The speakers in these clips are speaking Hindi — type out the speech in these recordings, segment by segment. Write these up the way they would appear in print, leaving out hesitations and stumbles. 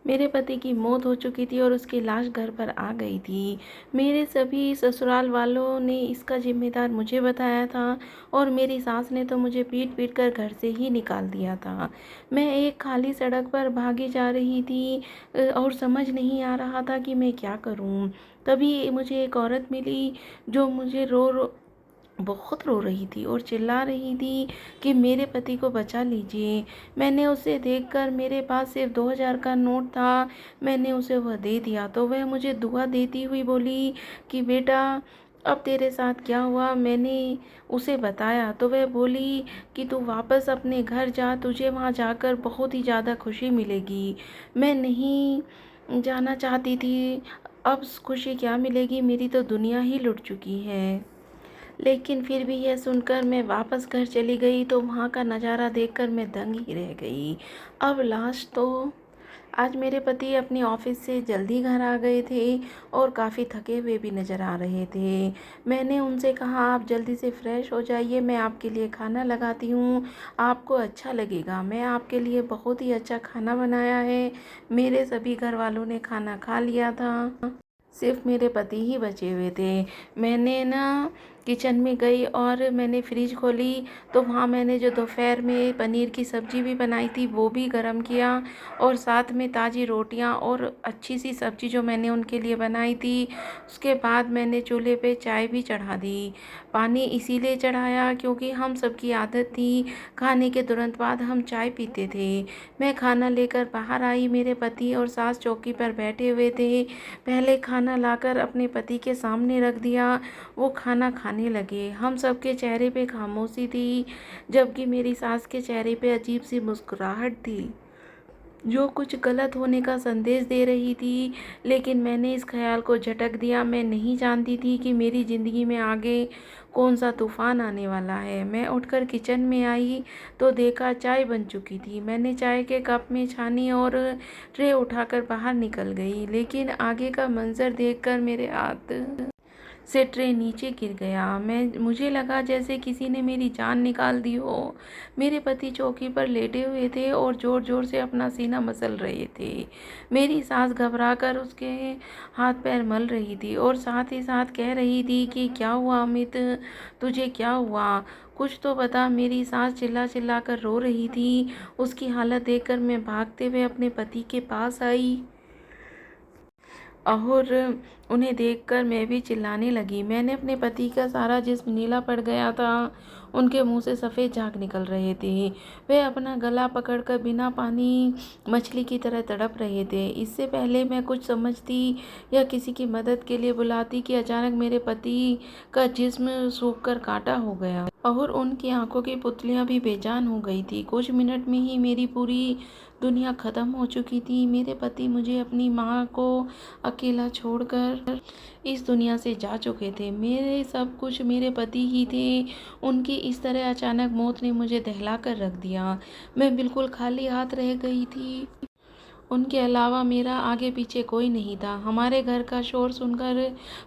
मेरे पति की मौत हो चुकी थी और उसकी लाश घर पर आ गई थी। मेरे सभी ससुराल वालों ने इसका ज़िम्मेदार मुझे बताया था और मेरी सास ने तो मुझे पीट-पीट कर घर से ही निकाल दिया था। मैं एक खाली सड़क पर भागी जा रही थी और समझ नहीं आ रहा था कि मैं क्या करूँ? तभी मुझे एक औरत मिली जो मुझे रो रो बहुत रो रही थी और चिल्ला रही थी कि मेरे पति को बचा लीजिए। मैंने उसे देखकर, मेरे पास सिर्फ़ 2000 का नोट था, मैंने उसे वह दे दिया तो वह मुझे दुआ देती हुई बोली कि बेटा अब तेरे साथ क्या हुआ? मैंने उसे बताया तो वह बोली कि तू वापस अपने घर जा, तुझे वहाँ जाकर बहुत ही ज़्यादा खुशी मिलेगी। मैं नहीं जाना चाहती थी, अब खुशी क्या मिलेगी? मेरी तो दुनिया ही लुट चुकी है। लेकिन फिर भी यह सुनकर मैं वापस घर चली गई तो वहाँ का नज़ारा देखकर मैं दंग ही रह गई। अब लास्ट तो आज मेरे पति अपने ऑफिस से जल्दी घर आ गए थे और काफ़ी थके हुए भी नज़र आ रहे थे। मैंने उनसे कहा आप जल्दी से फ्रेश हो जाइए, मैं आपके लिए खाना लगाती हूँ, आपको अच्छा लगेगा। मैं आपके लिए बहुत ही अच्छा खाना बनाया है। मेरे सभी घर वालों ने खाना खा लिया था, सिर्फ़ मेरे पति ही बचे हुए थे। मैंने ना किचन में गई और मैंने फ्रिज खोली तो वहाँ मैंने जो दोपहर में पनीर की सब्ज़ी भी बनाई थी वो भी गरम किया और साथ में ताज़ी रोटियां और अच्छी सी सब्ज़ी जो मैंने उनके लिए बनाई थी। उसके बाद मैंने चूल्हे पे चाय भी चढ़ा दी। पानी इसीलिए चढ़ाया क्योंकि हम सबकी आदत थी, खाने के तुरंत बाद हम चाय पीते थे। मैं खाना लेकर बाहर आई, मेरे पति और सास चौकी पर बैठे हुए थे। पहले खाना लाकर अपने पति के सामने रख दिया, वो खाना खाने लगे। हम सबके चेहरे पे खामोशी थी, जबकि मेरी सास के चेहरे पे अजीब सी मुस्कुराहट थी, जो कुछ गलत होने का संदेश दे रही थी। लेकिन मैंने इस ख्याल को झटक दिया। मैं नहीं जानती थी कि मेरी ज़िंदगी में आगे कौन सा तूफ़ान आने वाला है। मैं उठकर किचन में आई तो देखा चाय बन चुकी थी। मैंने चाय के कप में छानी और ट्रे उठाकर बाहर निकल गई, लेकिन आगे का मंज़र देखकर मेरे हाथ से ट्रे नीचे गिर गया। मुझे लगा जैसे किसी ने मेरी जान निकाल दी हो। मेरे पति चौकी पर लेटे हुए थे और ज़ोर ज़ोर से अपना सीना मसल रहे थे। मेरी सास घबराकर उसके हाथ पैर मल रही थी और साथ ही साथ कह रही थी कि क्या हुआ अमित, तुझे क्या हुआ? कुछ तो बता। मेरी सास चिल्ला चिल्ला कर रो रही थी। उसकी हालत देखकर मैं भागते हुए अपने पति के पास आई और उन्हें देखकर मैं भी चिल्लाने लगी। मैंने अपने पति का सारा जिस्म नीला पड़ गया था, उनके मुंह से सफ़ेद झाग निकल रहे थे। वे अपना गला पकड़कर बिना पानी मछली की तरह तड़प रहे थे। इससे पहले मैं कुछ समझती या किसी की मदद के लिए बुलाती कि अचानक मेरे पति का जिस्म सूखकर कांटा हो गया और उनकी आंखों की पुतलियां भी बेजान हो गई थी। कुछ मिनट में ही मेरी पूरी दुनिया ख़त्म हो चुकी थी। मेरे पति मुझे, अपनी माँ को अकेला छोड़कर इस दुनिया से जा चुके थे। मेरे सब कुछ मेरे पति ही थे। उनकी इस तरह अचानक मौत ने मुझे दहला कर रख दिया। मैं बिल्कुल खाली हाथ रह गई थी। उनके अलावा मेरा आगे पीछे कोई नहीं था। हमारे घर का शोर सुनकर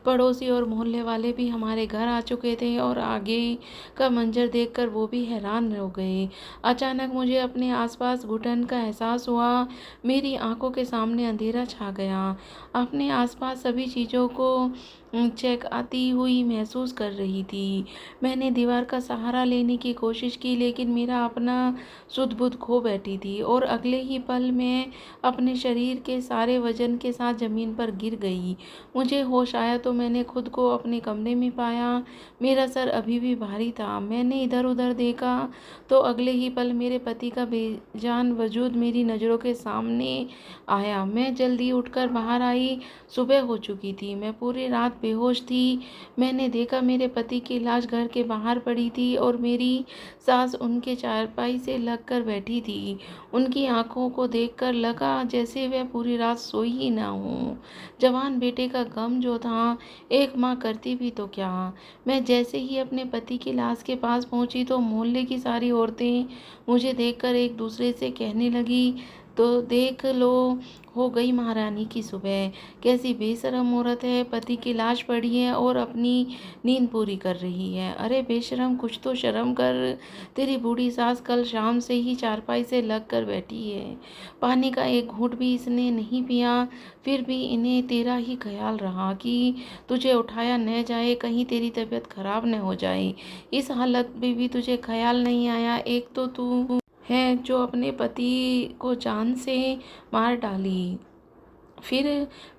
पड़ोसी और मोहल्ले वाले भी हमारे घर आ चुके थे और आगे का मंजर देखकर वो भी हैरान हो गए। अचानक मुझे अपने आसपास घुटन का एहसास हुआ। मेरी आंखों के सामने अंधेरा छा गया। अपने आसपास सभी चीज़ों को चेक आती हुई महसूस कर रही थी। मैंने दीवार का सहारा लेने की कोशिश की, लेकिन मेरा अपना सुध बुध खो बैठी थी और अगले ही पल मैं अपने शरीर के सारे वजन के साथ ज़मीन पर गिर गई। मुझे होश आया तो मैंने खुद को अपने कमरे में पाया। मेरा सर अभी भी भारी था। मैंने इधर उधर देखा तो अगले ही पल मेरे पति का बेजान वजूद मेरी नज़रों के सामने आया। मैं जल्दी उठकर बाहर आई। सुबह हो चुकी थी। मैं पूरी रात बेहोश थी। मैंने देखा मेरे पति की लाश घर के बाहर पड़ी थी और मेरी सास उनके चारपाई से लगकर बैठी थी। उनकी आंखों को देखकर लगा जैसे वह पूरी रात सोई ही ना हो। जवान बेटे का गम जो था एक माँ करती भी तो क्या। मैं जैसे ही अपने पति की लाश के पास पहुंची तो मोहल्ले की सारी औरतें मुझे देखकर एक दूसरे से कहने लगी, तो देख लो, हो गई महारानी की सुबह। कैसी बेशरम औरत है, पति की लाश पड़ी है और अपनी नींद पूरी कर रही है। अरे बेशरम, कुछ तो शर्म कर। तेरी बूढ़ी सास कल शाम से ही चारपाई से लग कर बैठी है। पानी का एक घूंट भी इसने नहीं पिया। फिर भी इन्हें तेरा ही ख्याल रहा कि तुझे उठाया न जाए, कहीं तेरी तबीयत खराब न हो जाए। इस हालत में भी तुझे ख्याल नहीं आया। एक तो तू है जो अपने पति को जान से मार डाली, फिर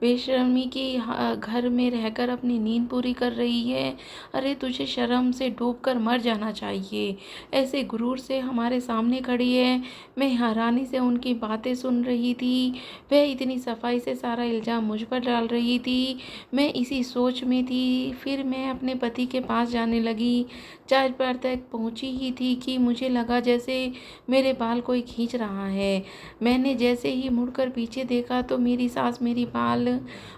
बेशर्मी की घर में रहकर अपनी नींद पूरी कर रही है। अरे तुझे शर्म से डूबकर मर जाना चाहिए। ऐसे गुरूर से हमारे सामने खड़ी है। मैं हैरानी से उनकी बातें सुन रही थी। वह इतनी सफाई से सारा इल्ज़ाम मुझ पर डाल रही थी। मैं इसी सोच में थी। फिर मैं अपने पति के पास जाने लगी। 4 बार तक पहुंची ही थी कि मुझे लगा जैसे मेरे बाल कोई खींच रहा है। मैंने जैसे ही मुड़कर पीछे देखा तो मेरी सास मेरी बाल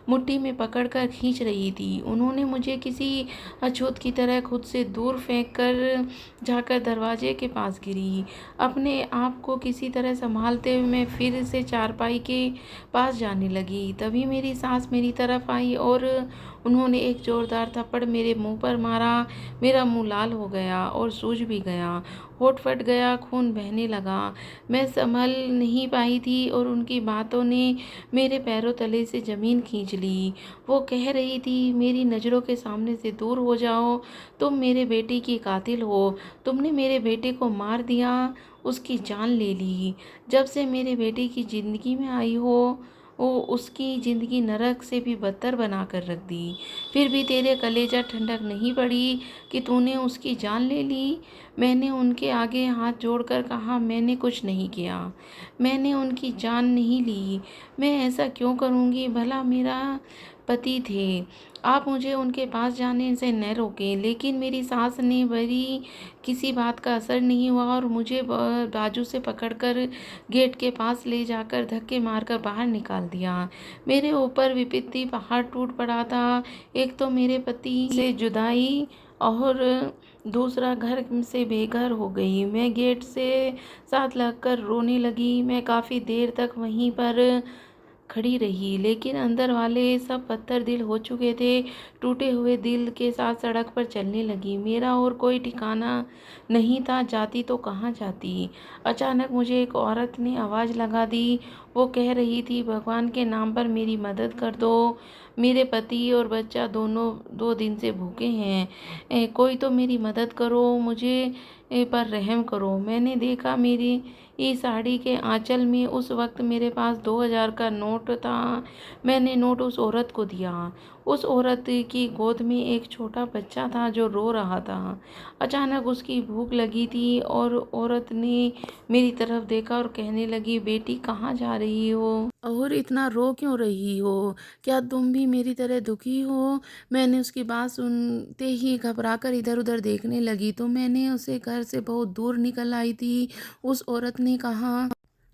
मुट्ठी में पकड़कर खींच रही थी। उन्होंने मुझे किसी अछूत की तरह खुद से दूर फेंक कर जाकर दरवाजे के पास गिरी। अपने आप को किसी तरह संभालते हुए मैं फिर से चारपाई के पास जाने लगी। तभी मेरी सास मेरी तरफ आई और उन्होंने एक जोरदार थप्पड़ मेरे मुंह पर मारा। मेरा मुंह लाल हो गया और सूज भी गया। होठ फट गया, खून बहने लगा। मैं संभल नहीं पाई थी और उनकी बातों ने मेरे पैरों तले से ज़मीन खींच ली। वो कह रही थी, मेरी नज़रों के सामने से दूर हो जाओ। तुम मेरे बेटे की कातिल हो। तुमने मेरे बेटे को मार दिया, उसकी जान ले ली। जब से मेरे बेटे की ज़िंदगी में आई हो, वो उसकी ज़िंदगी नरक से भी बदतर बना कर रख दी। फिर भी तेरे कलेजा ठंडक नहीं पड़ी कि तूने उसकी जान ले ली। मैंने उनके आगे हाथ जोड़कर कहा, मैंने कुछ नहीं किया। मैंने उनकी जान नहीं ली। मैं ऐसा क्यों करूँगी? भला मेरा पति थे। आप मुझे उनके पास जाने से न रोकें। लेकिन मेरी सास ने मेरी किसी बात का असर नहीं हुआ और मुझे बाजू से पकड़कर गेट के पास ले जाकर धक्के मारकर बाहर निकाल दिया। मेरे ऊपर विपत्ति पहाड़ टूट पड़ा था। एक तो मेरे पति से जुदाई और दूसरा घर से बेघर हो गई। मैं गेट से साथ लगकर रोने लगी। मैं काफ़ी देर तक वहीं पर खड़ी रही, लेकिन अंदर वाले सब पत्थर दिल हो चुके थे। टूटे हुए दिल के साथ सड़क पर चलने लगी। मेरा और कोई ठिकाना नहीं था। जाती तो कहाँ जाती। अचानक मुझे एक औरत ने आवाज़ लगा दी। वो कह रही थी, भगवान के नाम पर मेरी मदद कर दो। मेरे पति और बच्चा दोनों 2 दिन से भूखे हैं। कोई तो मेरी मदद करो, मुझे पर रहम करो। मैंने देखा मेरी इस साड़ी के आंचल में उस वक्त मेरे पास 2000 का नोट था। मैंने नोट उस औरत को दिया। उस औरत की गोद में एक छोटा बच्चा था जो रो रहा था। अचानक उसकी भूख लगी थी और औरत ने मेरी तरफ देखा और कहने लगी, बेटी कहाँ जा रही हो और इतना रो क्यों रही हो? क्या तुम भी मेरी तरह दुखी हो? मैंने उसकी बात सुनते ही घबराकर इधर उधर देखने लगी तो मैंने उसे घर से बहुत दूर निकल आई थी। उस औरत ने कहा,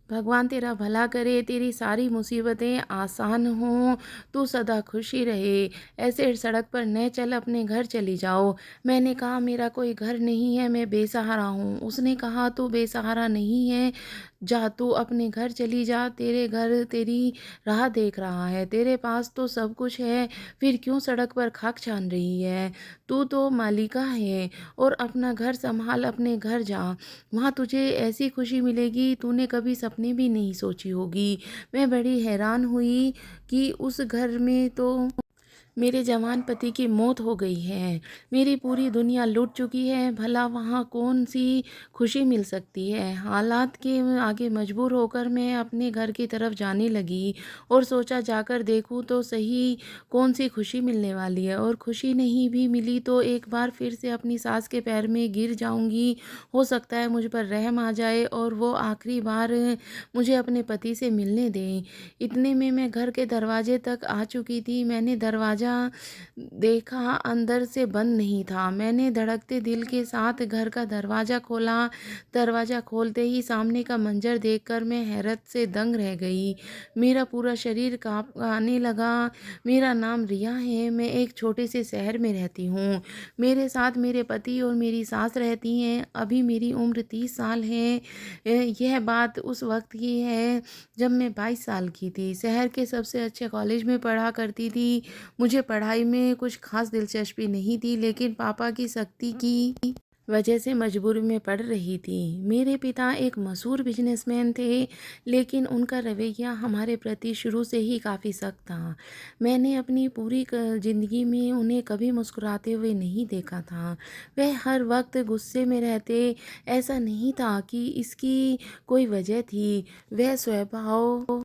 भगवान तेरा भला करे, तेरी सारी मुसीबतें आसान हों, तू सदा खुशी रहे। ऐसे सड़क पर न चल, अपने घर चली जाओ। मैंने कहा, मेरा कोई घर नहीं है, मैं बेसहारा हूँ। उसने कहा, तू बेसहारा नहीं है, जा तू अपने घर चली जा। तेरे घर तेरी राह देख रहा है, तेरे पास तो सब कुछ है, फिर क्यों सड़क पर खाक छान रही है? तू तो मालिका है और अपना घर संभाल, अपने घर जा। वहाँ तुझे ऐसी खुशी मिलेगी तूने कभी सपने भी नहीं सोची होगी। मैं बड़ी हैरान हुई कि उस घर में तो मेरे जवान पति की मौत हो गई है। मेरी पूरी दुनिया लुट चुकी है। भला वहाँ कौन सी खुशी मिल सकती है? हालात के आगे मजबूर होकर मैं अपने घर की तरफ जाने लगी और सोचा जाकर देखूँ तो सही कौन सी खुशी मिलने वाली है। और खुशी नहीं भी मिली तो एक बार फिर से अपनी सास के पैर में गिर जाऊंगी। हो सकता है मुझ पर रहम आ जाए और वो आखिरी बार मुझे अपने पति से मिलने दें। इतने में मैं घर के दरवाजे तक आ चुकी थी। मैंने दरवाज़ा दरवाज़ा देखा, अंदर से बंद नहीं था। मैंने धड़कते दिल के साथ घर का दरवाज़ा खोला। दरवाज़ा खोलते ही सामने का मंज़र देखकर मैं हैरत से दंग रह गई। मेरा पूरा शरीर काँपने लगा। मेरा नाम रिया है, मैं एक छोटे से शहर में रहती हूँ। मेरे साथ मेरे पति और मेरी सास रहती हैं। अभी मेरी उम्र 30 साल है। यह बात उस वक़्त की है जब मैं 22 साल की थी। शहर के सबसे अच्छे कॉलेज में पढ़ा करती थी। मुझे पढ़ाई में कुछ ख़ास दिलचस्पी नहीं थी, लेकिन पापा की सख्ती की वजह से मजबूरी में पढ़ रही थी। मेरे पिता एक मशहूर बिजनेसमैन थे, लेकिन उनका रवैया हमारे प्रति शुरू से ही काफ़ी सख्त था। मैंने अपनी पूरी ज़िंदगी में उन्हें कभी मुस्कुराते हुए नहीं देखा था। वह हर वक्त गुस्से में रहते। ऐसा नहीं था कि इसकी कोई वजह थी, वह स्वभाव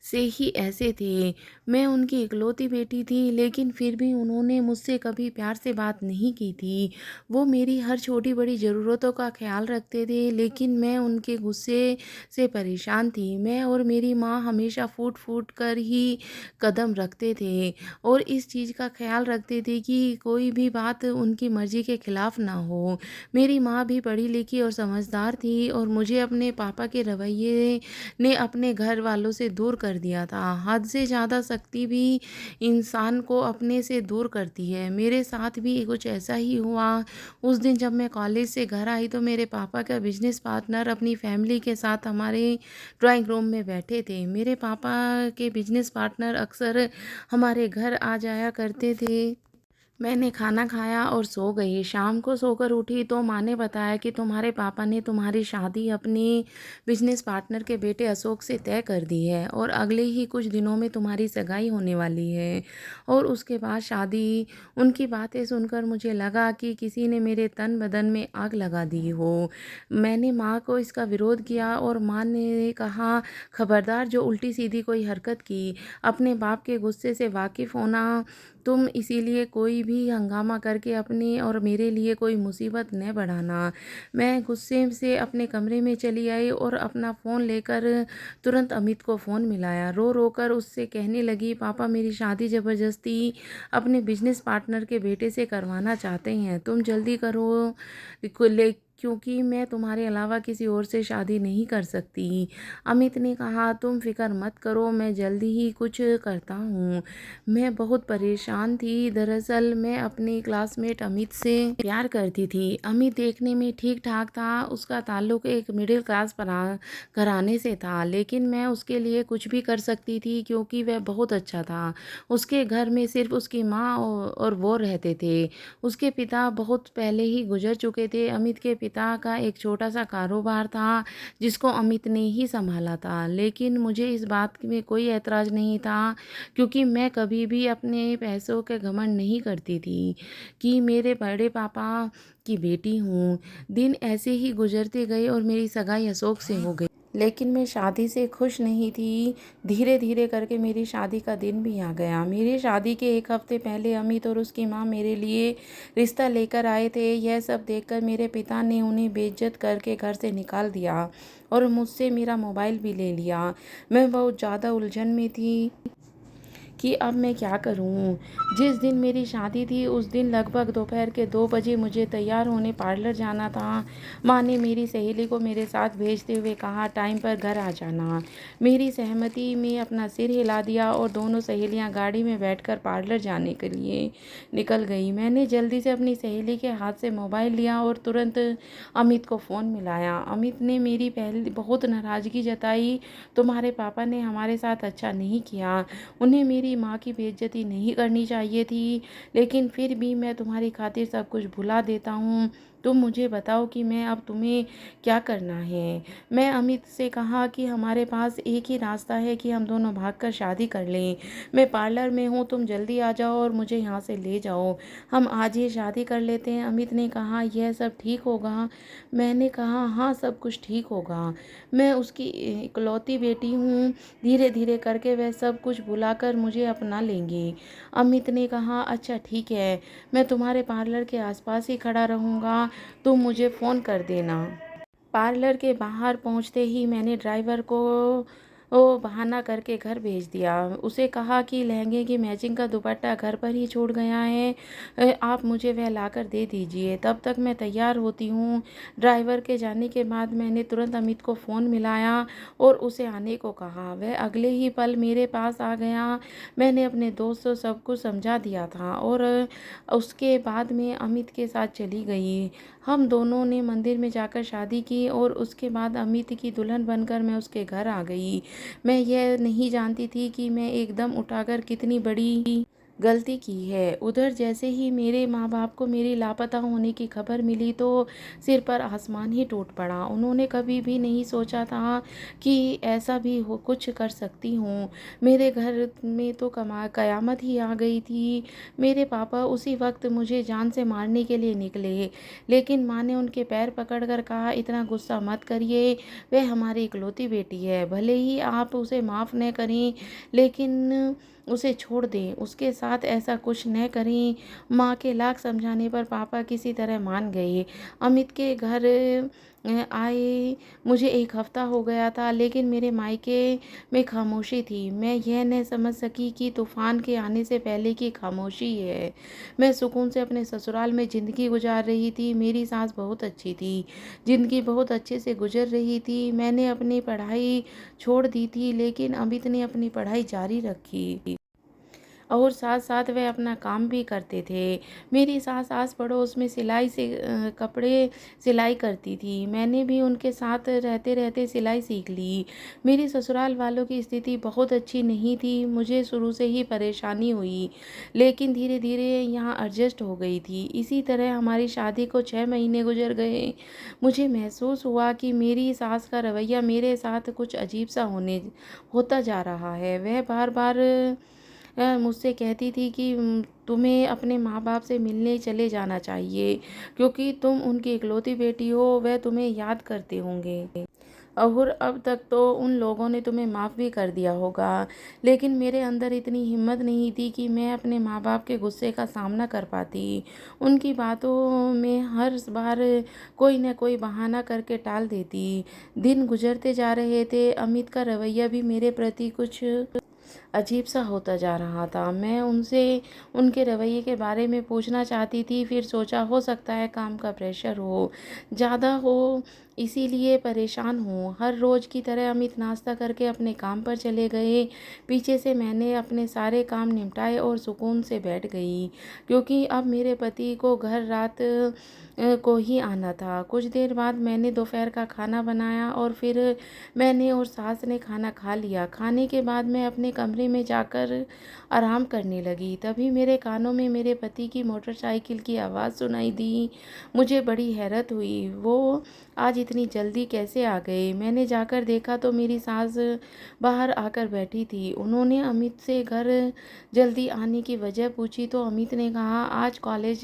से ही ऐसे थे। मैं उनकी इकलौती बेटी थी, लेकिन फिर भी उन्होंने मुझसे कभी प्यार से बात नहीं की थी। वो मेरी हर छोटी-बड़ी ज़रूरतों का ख़्याल रखते थे, लेकिन मैं उनके गुस्से से परेशान थी। मैं और मेरी माँ हमेशा फूट-फूट कर ही कदम रखते थे और इस चीज़ का ख़्याल रखते थे कि कोई भी बात उनकी मर्ज़ी के खिलाफ़ ना हो। मेरी माँ भी पढ़ी-लिखी और समझदार थी और मुझे अपने पापा के रवैये ने अपने घर वालों से दूर कर दिया था। हद से ज़्यादा सख्ती भी इंसान को अपने से दूर करती है। मेरे साथ भी कुछ ऐसा ही हुआ। उस दिन जब मैं कॉलेज से घर आई तो मेरे पापा का बिजनेस पार्टनर अपनी फैमिली के साथ हमारे ड्राइंग रूम में बैठे थे। मेरे पापा के बिजनेस पार्टनर अक्सर हमारे घर आ जाया करते थे। मैंने खाना खाया और सो गई। शाम को सोकर उठी तो माँ ने बताया कि तुम्हारे पापा ने तुम्हारी शादी अपने बिजनेस पार्टनर के बेटे अशोक से तय कर दी है और अगले ही कुछ दिनों में तुम्हारी सगाई होने वाली है और उसके बाद शादी। उनकी बातें सुनकर मुझे लगा कि किसी ने मेरे तन बदन में आग लगा दी हो। मैंने माँ को इसका विरोध किया और माँ ने कहा, खबरदार जो उल्टी सीधी कोई हरकत की, अपने बाप के गुस्से से वाकिफ़ होना तुम, इसीलिए कोई भी हंगामा करके अपने और मेरे लिए कोई मुसीबत न बढ़ाना। मैं गुस्से से अपने कमरे में चली आई और अपना फ़ोन लेकर तुरंत अमित को फ़ोन मिलाया। रो रो कर उससे कहने लगी, पापा मेरी शादी ज़बरदस्ती अपने बिजनेस पार्टनर के बेटे से करवाना चाहते हैं। तुम जल्दी करो क्योंकि मैं तुम्हारे अलावा किसी और से शादी नहीं कर सकती। अमित ने कहा, तुम फ़िक्र मत करो, मैं जल्दी ही कुछ करता हूँ। मैं बहुत परेशान थी। दरअसल मैं अपने क्लासमेट अमित से प्यार करती थी। अमित देखने में ठीक-ठाक था। उसका ताल्लुक एक मिडिल क्लास घराने से था, लेकिन मैं उसके लिए कुछ भी कर सकती थी क्योंकि वह बहुत अच्छा था। उसके घर में सिर्फ उसकी माँ और वो रहते थे। उसके पिता बहुत पहले ही गुजर चुके थे। अमित के पिता का एक छोटा-सा कारोबार था, जिसको अमित ने ही सँभाला था। लेकिन मुझे इस बात में कोई ऐतराज़ नहीं था, क्योंकि मैं कभी भी अपने पैसों के घमंड नहीं करती थी कि मेरे बड़े पापा की बेटी हूँ। दिन ऐसे ही गुजरते गए और मेरी सगाई अशोक से हो गई। लेकिन मैं शादी से खुश नहीं थी। धीरे-धीरे करके मेरी शादी का दिन भी आ गया। मेरी शादी के 1 हफ्ते पहले अमित और उसकी माँ मेरे लिए रिश्ता लेकर आए थे। यह सब देखकर मेरे पिता ने उन्हें बेइज्जत करके घर से निकाल दिया और मुझसे मेरा मोबाइल भी ले लिया। मैं बहुत ज़्यादा उलझन में थी कि अब मैं क्या करूं। जिस दिन मेरी शादी थी उस दिन लगभग दोपहर के 2 बजे मुझे तैयार होने पार्लर जाना था। माँ ने मेरी सहेली को मेरे साथ भेजते हुए कहा, टाइम पर घर आ जाना। मेरी सहमति में अपना सिर हिला दिया और दोनों सहेलियाँ गाड़ी में बैठकर पार्लर जाने के लिए निकल गई। मैंने जल्दी से अपनी सहेली के हाथ से मोबाइल लिया और तुरंत अमित को फ़ोन मिलाया। अमित ने मेरी पहले बहुत नाराज़गी जताई। तुम्हारे पापा ने हमारे साथ अच्छा नहीं किया। उन्हें मेरी माँ की बेइज्जती नहीं करनी चाहिए थी, लेकिन फिर भी मैं तुम्हारी खातिर सब कुछ भुला देता हूँ। तुम मुझे बताओ कि मैं अब तुम्हें क्या करना है। मैं अमित से कहा कि हमारे पास एक ही रास्ता है कि हम दोनों भागकर शादी कर लें। मैं पार्लर में हूँ, तुम जल्दी आ जाओ और मुझे यहाँ से ले जाओ। हम आज ही शादी कर लेते हैं। अमित ने कहा, यह सब ठीक होगा? मैंने कहा, हाँ सब कुछ ठीक होगा। मैं उसकी इकलौती बेटी हूँ। धीरे धीरे करके वह सब कुछ भुलाकर मुझे अपना लेंगी। अमित ने कहा, अच्छा ठीक है, मैं तुम्हारे पार्लर के आसपास ही खड़ा रहूँगा, तुम मुझे फ़ोन कर देना। पार्लर के बाहर पहुँचते ही मैंने ड्राइवर को वो बहाना करके घर भेज दिया। उसे कहा कि लहंगे की मैचिंग का दुपट्टा घर पर ही छूट गया है, आप मुझे वह लाकर दे दीजिए, तब तक मैं तैयार होती हूँ। ड्राइवर के जाने के बाद मैंने तुरंत अमित को फ़ोन मिलाया और उसे आने को कहा। वह अगले ही पल मेरे पास आ गया। मैंने अपने दोस्त को सब कुछ समझा दिया था और उसके बाद में अमित के साथ चली गई। हम दोनों ने मंदिर में जाकर शादी की और उसके बाद अमित की दुल्हन बनकर मैं उसके घर आ गई। मैं यह नहीं जानती थी कि मैं एकदम उठाकर कितनी बड़ी गलती की है। उधर जैसे ही मेरे माँ बाप को मेरी लापता होने की खबर मिली तो सिर पर आसमान ही टूट पड़ा। उन्होंने कभी भी नहीं सोचा था कि ऐसा भी हो कुछ कर सकती हूँ। मेरे घर में तो कयामत ही आ गई थी। मेरे पापा उसी वक्त मुझे जान से मारने के लिए निकले, लेकिन माँ ने उनके पैर पकड़कर कहा, इतना गुस्सा मत करिए, वह हमारी इकलौती बेटी है, भले ही आप उसे माफ़ न करें लेकिन उसे छोड़ दें, उसके साथ ऐसा कुछ न करें। माँ के लाख समझाने पर पापा किसी तरह मान गए। अमित के घर आए मुझे एक हफ्ता हो गया था, लेकिन मेरे मायके में खामोशी थी। मैं यह न समझ सकी कि तूफान के आने से पहले की खामोशी है। मैं सुकून से अपने ससुराल में ज़िंदगी गुजार रही थी। मेरी सास बहुत अच्छी थी, ज़िंदगी बहुत अच्छे से गुजर रही थी। मैंने अपनी पढ़ाई छोड़ दी थी, लेकिन अमित ने अपनी पढ़ाई जारी रखी और साथ साथ वह अपना काम भी करते थे। मेरी सास आस पड़ोस में सिलाई से कपड़े सिलाई करती थी। मैंने भी उनके साथ रहते रहते सिलाई सीख ली। मेरी ससुराल वालों की स्थिति बहुत अच्छी नहीं थी। मुझे शुरू से ही परेशानी हुई, लेकिन धीरे धीरे यहाँ एडजस्ट हो गई थी। इसी तरह हमारी शादी को 6 महीने गुजर गए। मुझे महसूस हुआ कि मेरी सास का रवैया मेरे साथ कुछ अजीब सा होता जा रहा है। वह बार बार मुझसे कहती थी कि तुम्हें अपने माँ बाप से मिलने चले जाना चाहिए, क्योंकि तुम उनकी इकलौती बेटी हो, वह तुम्हें याद करते होंगे और अब तक तो उन लोगों ने तुम्हें माफ़ भी कर दिया होगा। लेकिन मेरे अंदर इतनी हिम्मत नहीं थी कि मैं अपने माँ बाप के गुस्से का सामना कर पाती। उनकी बातों में हर बार कोई न कोई बहाना करके टाल देती। दिन गुजरते जा रहे थे। अमित का रवैया भी मेरे प्रति कुछ अजीब सा होता जा रहा था। मैं उनसे उनके रवैये के बारे में पूछना चाहती थी, फिर सोचा हो सकता है काम का प्रेशर हो ज़्यादा हो, इसीलिए परेशान हूँ। हर रोज़ की तरह अमित नाश्ता करके अपने काम पर चले गए। पीछे से मैंने अपने सारे काम निपटाए और सुकून से बैठ गई, क्योंकि अब मेरे पति को घर रात को ही आना था। कुछ देर बाद मैंने दोपहर का खाना बनाया और फिर मैंने और सास ने खाना खा लिया। खाने के बाद मैं अपने कमरे में जाकर आराम करने लगी। तभी मेरे कानों में मेरे पति की मोटरसाइकिल की आवाज़ सुनाई दी। मुझे बड़ी हैरत हुई, वो आज इतनी जल्दी कैसे आ गए। मैंने जाकर देखा तो मेरी सास बाहर आकर बैठी थी। उन्होंने अमित से घर जल्दी आने की वजह पूछी तो अमित ने कहा, आज कॉलेज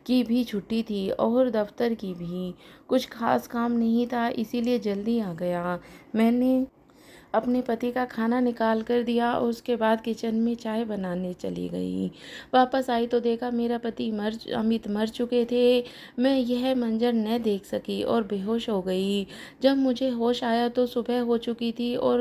की भी छुट्टी थी और दफ्तर की भी। कुछ खास काम नहीं था, इसीलिए जल्दी आ गया। मैंने अपने पति का खाना निकाल कर दिया और उसके बाद किचन में चाय बनाने चली गई। वापस आई तो देखा मेरा पति अमित मर चुके थे। मैं यह मंजर न देख सकी और बेहोश हो गई। जब मुझे होश आया तो सुबह हो चुकी थी और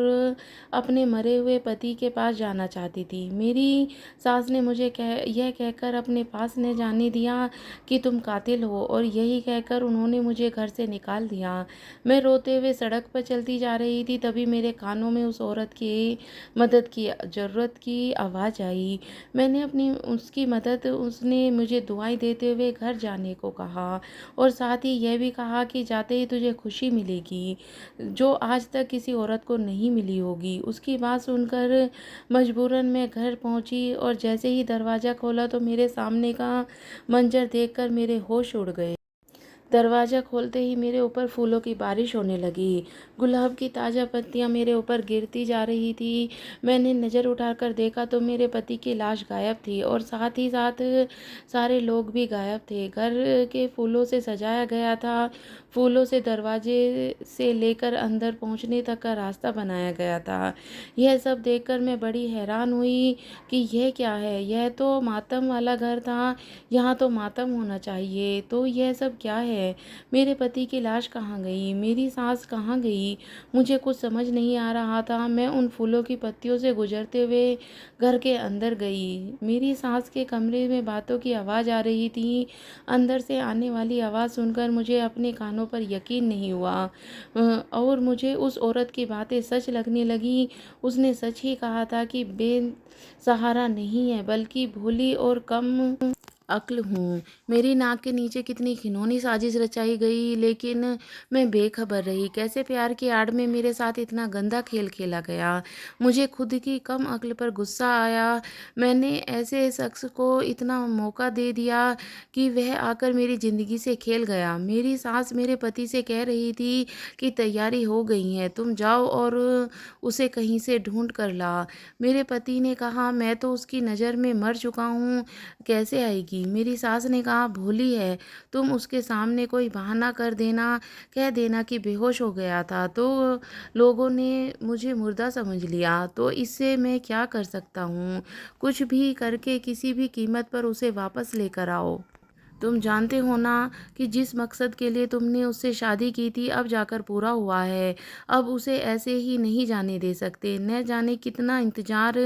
अपने मरे हुए पति के पास जाना चाहती थी। मेरी सास ने मुझे यह कहकर अपने पास न जाने दिया कि तुम कातिल हो, और यही कहकर उन्होंने मुझे घर से निकाल दिया। मैं रोते हुए सड़क पर चलती जा रही थी, तभी मेरे कानों में उस औरत की मदद की ज़रूरत की आवाज़ आई। मैंने अपनी उसकी मदद उसने मुझे दुआएं देते हुए घर जाने को कहा और साथ ही यह भी कहा कि जाते ही तुझे खुशी मिलेगी जो आज तक किसी औरत को नहीं मिली होगी। उसकी बात सुनकर मजबूरन मैं घर पहुंची और जैसे ही दरवाज़ा खोला तो मेरे सामने का मंजर देखकर मेरे होश उड़ गए। दरवाज़ा खोलते ही मेरे ऊपर फूलों की बारिश होने लगी। गुलाब की ताज़ा पत्तियां मेरे ऊपर गिरती जा रही थी। मैंने नज़र उठाकर देखा तो मेरे पति की लाश गायब थी और साथ ही साथ सारे लोग भी गायब थे। घर के फूलों से सजाया गया था। फूलों से दरवाजे से लेकर अंदर पहुंचने तक का रास्ता बनाया गया था। यह सब देखकर मैं बड़ी हैरान हुई कि यह क्या है। यह तो मातम वाला घर था, यहाँ तो मातम होना चाहिए, तो यह सब क्या है। है? मेरे पति की लाश कहाँ गई? मेरी सास कहाँ गई? मुझे कुछ समझ नहीं आ रहा था। मैं उन फूलों की पत्तियों से गुजरते हुए घर के अंदर गई। मेरी सास के कमरे में बातों की आवाज़ आ रही थी। अंदर से आने वाली आवाज़ सुनकर मुझे अपने कानों पर यकीन नहीं हुआ और मुझे उस औरत की बातें सच लगने लगी। उसने सच ही कहा था कि बेसहारा नहीं है, बल्कि भोली और कम अक्ल हूँ। मेरी नाक के नीचे कितनी घिनौनी साजिश रचाई गई, लेकिन मैं बेखबर रही। कैसे प्यार की आड़ में मेरे साथ इतना गंदा खेल खेला गया। मुझे खुद की कम अक्ल पर गुस्सा आया। मैंने ऐसे शख्स को इतना मौका दे दिया कि वह आकर मेरी ज़िंदगी से खेल गया। मेरी सास मेरे पति से कह रही थी कि तैयारी हो गई है, तुम जाओ और उसे कहीं से ढूंढ कर ला। मेरे पति ने कहा, मैं तो उसकी नज़र में मर चुका हूँ, कैसे आएगी? मेरी सास ने कहा, भोली है, तुम उसके सामने कोई बहाना कर देना, कह देना कि बेहोश हो गया था, तो लोगों ने मुझे मुर्दा समझ लिया। तो इससे मैं क्या कर सकता हूँ? कुछ भी करके किसी भी कीमत पर उसे वापस लेकर आओ। तुम जानते हो ना कि जिस मकसद के लिए तुमने उससे शादी की थी अब जाकर पूरा हुआ है। अब उसे ऐसे ही नहीं जाने दे सकते। न जाने कितना इंतज़ार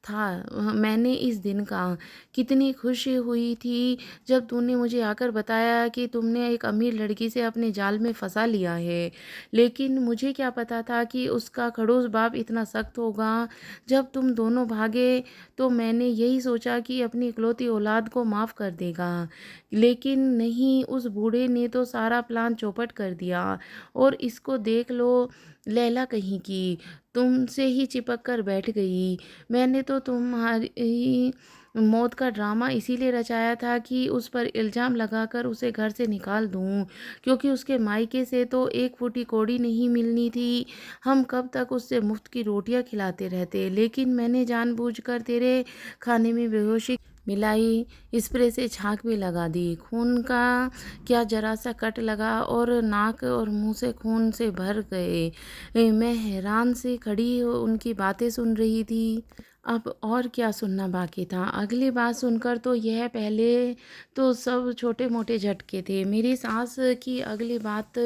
था मैंने इस दिन का। कितनी खुशी हुई थी जब तूने मुझे आकर बताया कि तुमने एक अमीर लड़की से अपने जाल में फंसा लिया है। लेकिन मुझे क्या पता था कि उसका खड़ूस बाप इतना सख्त होगा। जब तुम दोनों भागे तो मैंने यही सोचा कि अपनी इकलौती औलाद को माफ़ कर देगा। लेकिन नहीं, उस बूढ़े ने तो सारा प्लान चौपट कर दिया। और इसको देख लो, लैला कहीं की तुमसे ही चिपक कर बैठ गई। मैंने तो तुम्हारी मौत का ड्रामा इसीलिए रचाया था कि उस पर इल्ज़ाम लगाकर उसे घर से निकाल दूं, क्योंकि उसके मायके से तो एक फूटी कौड़ी नहीं मिलनी थी। हम कब तक उससे मुफ्त की रोटियां खिलाते रहते। लेकिन मैंने जानबूझकर तेरे खाने में बेहोशी मिलाई, स्प्रे से छांक भी लगा दी। खून का क्या जरा सा कट लगा और नाक और मुंह से खून से भर गए। मैं हैरान से खड़ी उनकी बातें सुन रही थी। अब और क्या सुनना बाकी था? अगली बात सुनकर तो यह पहले तो सब छोटे मोटे झटके थे। मेरी सास की अगली बात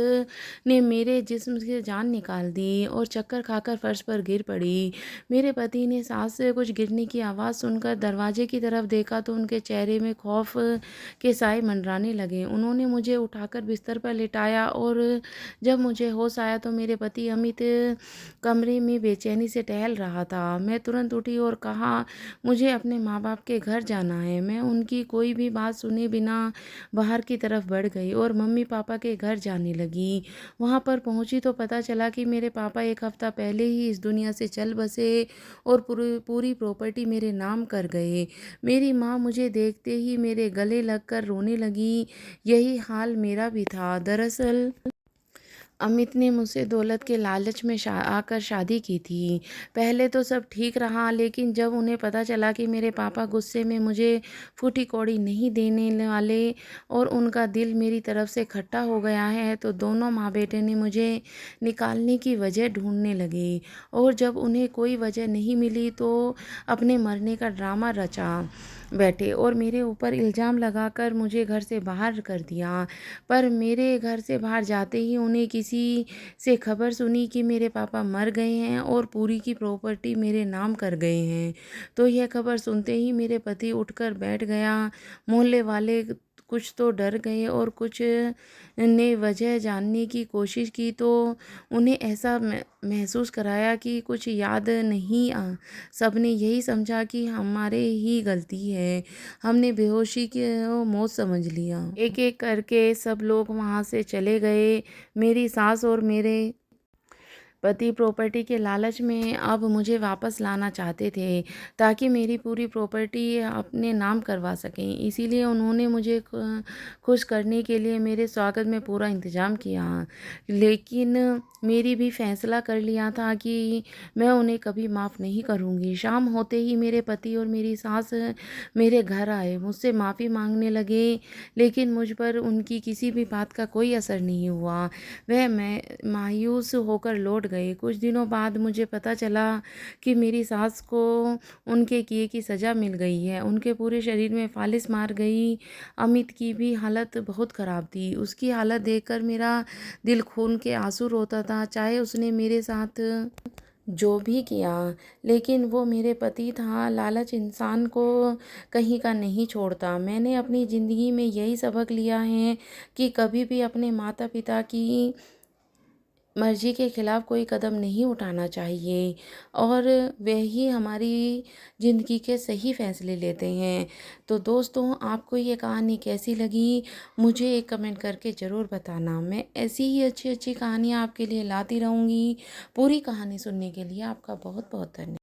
ने मेरे जिस्म से जान निकाल दी और चक्कर खाकर फर्श पर गिर पड़ी। मेरे पति ने सास से कुछ गिरने की आवाज़ सुनकर दरवाजे की तरफ देखा तो उनके चेहरे में खौफ के साए मंडराने लगे। उन्होंने मुझे उठाकर बिस्तर पर लिटाया और जब मुझे होश आया तो मेरे पति अमित कमरे में बेचैनी से टहल रहा था। मैं तुरंत उठी और कहा, मुझे अपने माँ बाप के घर जाना है। मैं उनकी कोई भी बात सुने बिना बाहर की तरफ बढ़ गई और मम्मी पापा के घर जाने लगी। वहाँ पर पहुँची तो पता चला कि मेरे पापा एक हफ्ता पहले ही इस दुनिया से चल बसे और पूरी पूरी प्रॉपर्टी मेरे नाम कर गए। मेरी माँ मुझे देखते ही मेरे गले लगकर रोने लगी। यही हाल मेरा भी था। दरअसल अमित ने मुझसे दौलत के लालच में आकर शादी की थी। पहले तो सब ठीक रहा, लेकिन जब उन्हें पता चला कि मेरे पापा गुस्से में मुझे फूटी कौड़ी नहीं देने वाले और उनका दिल मेरी तरफ से खट्टा हो गया है, तो दोनों माँ बेटे ने मुझे निकालने की वजह ढूंढने लगे। और जब उन्हें कोई वजह नहीं मिली तो अपने मरने का ड्रामा रचा बैठे और मेरे ऊपर इल्ज़ाम लगाकर मुझे घर से बाहर कर दिया। पर मेरे घर से बाहर जाते ही उन्हें किसी से खबर सुनी कि मेरे पापा मर गए हैं और पूरी की प्रॉपर्टी मेरे नाम कर गए हैं। तो यह खबर सुनते ही मेरे पति उठकर बैठ गया। मोहल्ले वाले कुछ तो डर गए और कुछ ने वजह जानने की कोशिश की तो उन्हें ऐसा महसूस कराया कि कुछ याद नहीं आ। सबने यही समझा कि हमारे ही गलती है, हमने बेहोशी की मौत समझ लिया। एक एक करके सब लोग वहाँ से चले गए। मेरी सास और मेरे पति प्रॉपर्टी के लालच में अब मुझे वापस लाना चाहते थे ताकि मेरी पूरी प्रॉपर्टी अपने नाम करवा सकें। इसीलिए उन्होंने मुझे खुश करने के लिए मेरे स्वागत में पूरा इंतज़ाम किया। लेकिन मेरी भी फैसला कर लिया था कि मैं उन्हें कभी माफ़ नहीं करूँगी। शाम होते ही मेरे पति और मेरी सास मेरे घर आए, मुझसे माफ़ी मांगने लगे, लेकिन मुझ पर उनकी किसी भी बात का कोई असर नहीं हुआ। वह मैं मायूस होकर लौट गए। कुछ दिनों बाद मुझे पता चला कि मेरी सास को उनके किए की सज़ा मिल गई है। उनके पूरे शरीर में फ़ालिस मार गई। अमित की भी हालत बहुत ख़राब थी। उसकी हालत देखकर मेरा दिल खून के आंसू रोता था। चाहे उसने मेरे साथ जो भी किया, लेकिन वो मेरे पति था। लालच इंसान को कहीं का नहीं छोड़ता। मैंने अपनी ज़िंदगी में यही सबक लिया है कि कभी भी अपने माता पिता की मर्जी के खिलाफ कोई कदम नहीं उठाना चाहिए, और वे ही हमारी ज़िंदगी के सही फैसले लेते हैं। तो दोस्तों, आपको ये कहानी कैसी लगी, मुझे एक कमेंट करके ज़रूर बताना। मैं ऐसी ही अच्छी अच्छी कहानियाँ आपके लिए लाती रहूँगी। पूरी कहानी सुनने के लिए आपका बहुत बहुत धन्यवाद।